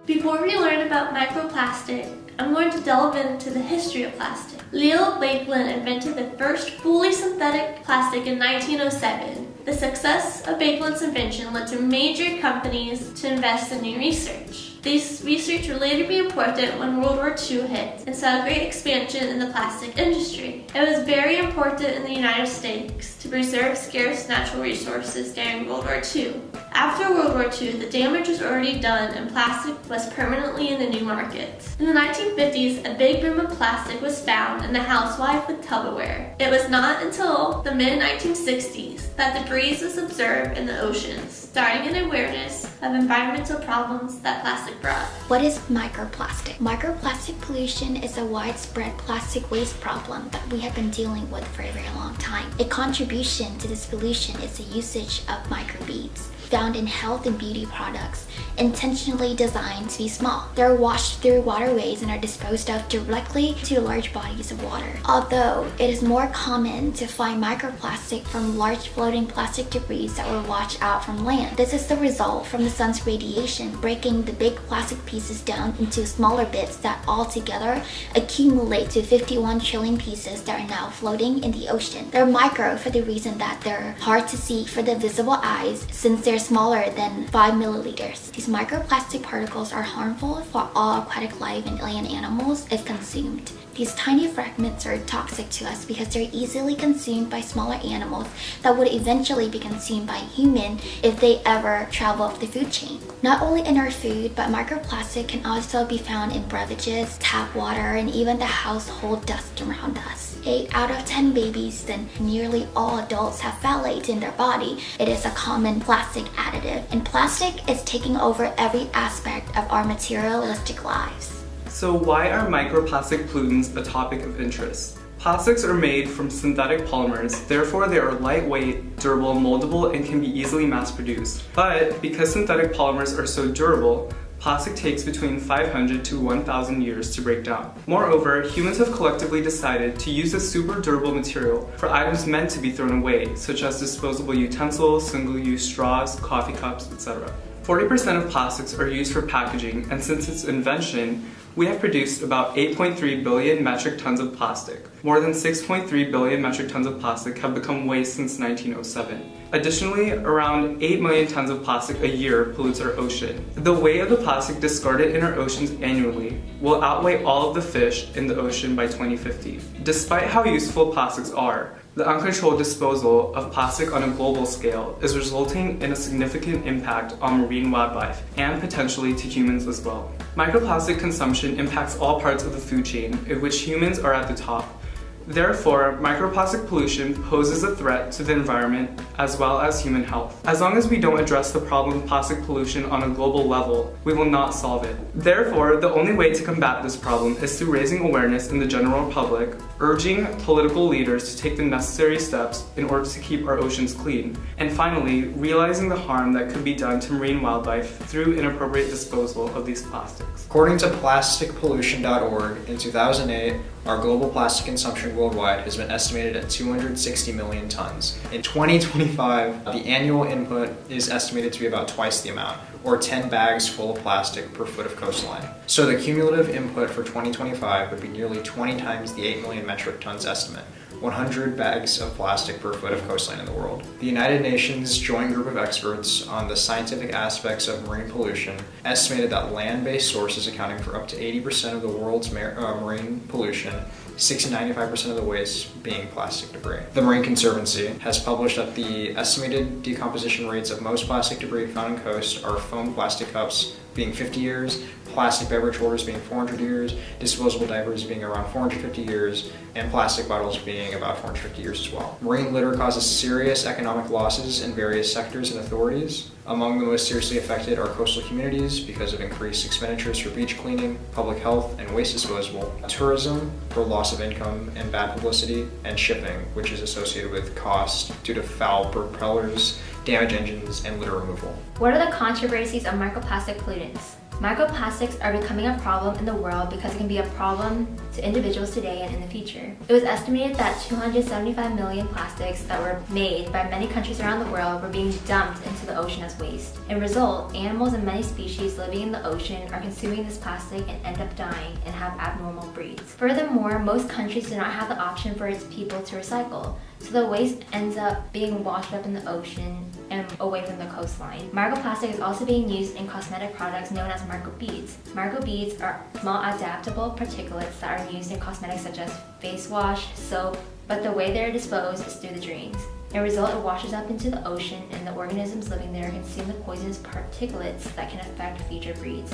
Before we learn about microplastic, I'm going to delve into the history of plastic. Leo Baekeland invented the first fully synthetic plastic in 1907. The success of Baekeland's invention led to major companies to invest in new research. This research would later be important when World War II hit and saw a great expansion in the plastic industry. It was very important in the United States to preserve scarce natural resources during World War II. After World War II, the damage was already done and plastic was permanently in the new market. In the 1950s, a big boom of plastic was found in the housewife with Tupperware. It was not until the mid-1960s that debris was observed in the oceans, starting an awareness of environmental problems that plastic brought. What is microplastic? Microplastic pollution is a widespread plastic waste problem that we have been dealing with for a very long time. A contribution to this pollution is the usage of microbeads, found in health and beauty products, intentionally designed to be small. They're washed through waterways and are disposed of directly to large bodies of water. Although it is more common to find microplastic from large floating plastic debris that were washed out from land. This is the result from the sun's radiation breaking the big plastic pieces down into smaller bits that all together accumulate to 51 trillion pieces that are now floating in the ocean. They're micro for the reason that they're hard to see for the visible eyes since they're smaller than 5 milliliters. These microplastic particles are harmful for all aquatic life and land animals if consumed. These tiny fragments are toxic to us because they're easily consumed by smaller animals that would eventually be consumed by humans if they ever travel up the food chain. Not only in our food, but microplastic can also be found in beverages, tap water, and even the household dust around us. 8 out of 10 babies and nearly all adults have phthalates in their body. It is a common plastic additive, and plastic is taking over every aspect of our materialistic lives. So why are microplastic pollutants a topic of interest? Plastics are made from synthetic polymers, therefore they are lightweight, durable, moldable, and can be easily mass-produced. But because synthetic polymers are so durable, plastic takes between 500 to 1,000 years to break down. Moreover, humans have collectively decided to use this super durable material for items meant to be thrown away, such as disposable utensils, single-use straws, coffee cups, etc. 40% of plastics are used for packaging, and since its invention, we have produced about 8.3 billion metric tons of plastic. More than 6.3 billion metric tons of plastic have become waste since 1907. Additionally, around 8 million tons of plastic a year pollutes our ocean. The weight of the plastic discarded in our oceans annually will outweigh all of the fish in the ocean by 2050. Despite how useful plastics are, the uncontrolled disposal of plastic on a global scale is resulting in a significant impact on marine wildlife and potentially to humans as well. Microplastic consumption impacts all parts of the food chain, in which humans are at the top. Therefore, microplastic pollution poses a threat to the environment as well as human health. As long as we don't address the problem of plastic pollution on a global level, we will not solve it. Therefore, the only way to combat this problem is through raising awareness in the general public, urging political leaders to take the necessary steps in order to keep our oceans clean, and finally, realizing the harm that could be done to marine wildlife through inappropriate disposal of these plastics. According to plasticpollution.org, in 2008, our global plastic consumption worldwide has been estimated at 260 million tons. In 2025, the annual input is estimated to be about twice the amount, or 10 bags full of plastic per foot of coastline. So the cumulative input for 2025 would be nearly 20 times the 8 million metric tons estimate, 100 bags of plastic per foot of coastline in the world. The United Nations Joint Group of Experts on the Scientific Aspects of Marine Pollution estimated that land-based sources accounting for up to 80% of the world's marine pollution, 60-95% of the waste being plastic debris. The Marine Conservancy has published that the estimated decomposition rates of most plastic debris found on coast are foam plastic cups being 50 years, plastic beverage holders being 400 years, disposable diapers being around 450 years, and plastic bottles being about 450 years as well. Marine litter causes serious economic losses in various sectors and authorities. Among the most seriously affected are coastal communities because of increased expenditures for beach cleaning, public health, and waste disposal, tourism for loss of income and bad publicity, and shipping, which is associated with cost due to foul propellers, damaged engines, and litter removal. What are the controversies of microplastic pollutants? Microplastics are becoming a problem in the world because it can be a problem to individuals today and in the future. It was estimated that 275 million plastics that were made by many countries around the world were being dumped into the ocean as waste. As a result, animals and many species living in the ocean are consuming this plastic and end up dying and have abnormal breeds. Furthermore, most countries do not have the option for its people to recycle, so the waste ends up being washed up in the ocean and away from the coastline. Microplastic is also being used in cosmetic products known as microbeads. Microbeads are small adaptable particulates that are used in cosmetics such as face wash, soap, but the way they're disposed is through the drains. As a result, it washes up into the ocean and the organisms living there consume the poisonous particulates that can affect future breeds.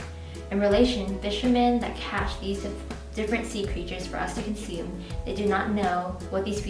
In relation, fishermen that catch these different sea creatures for us to consume, they do not know what these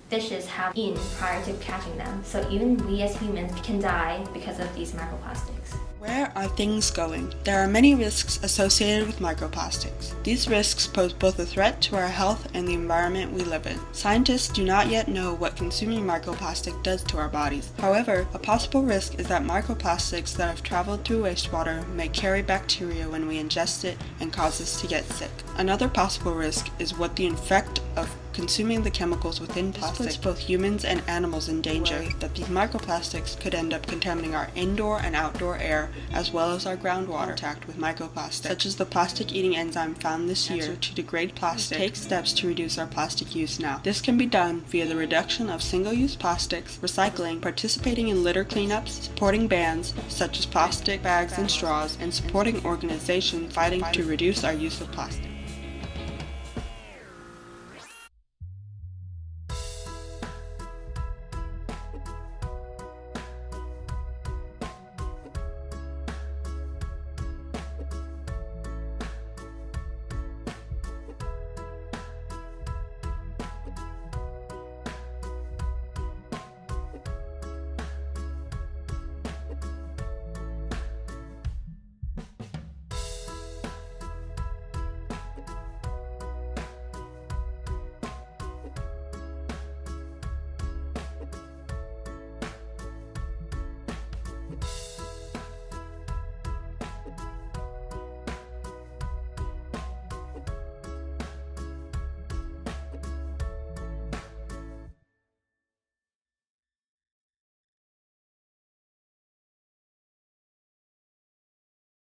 fishes have eaten prior to catching them, so even we as humans can die because of these microplastics. Where are things going? There are many risks associated with microplastics. These risks pose both a threat to our health and the environment we live in. Scientists do not yet know what consuming microplastic does to our bodies. However, a possible risk is that microplastics that have traveled through wastewater may carry bacteria when we ingest it and cause us to get sick. Another possible risk is what the effect of consuming the chemicals within plastic puts both humans and animals in danger, that these microplastics could end up contaminating our indoor and outdoor air as well as our groundwater. Contact with microplastics, such as the plastic-eating enzyme found this year to degrade plastic, take steps to reduce our plastic use now. This can be done via the reduction of single-use plastics, recycling, participating in litter cleanups, supporting bans such as plastic bags and straws, and supporting organizations fighting to reduce our use of plastic.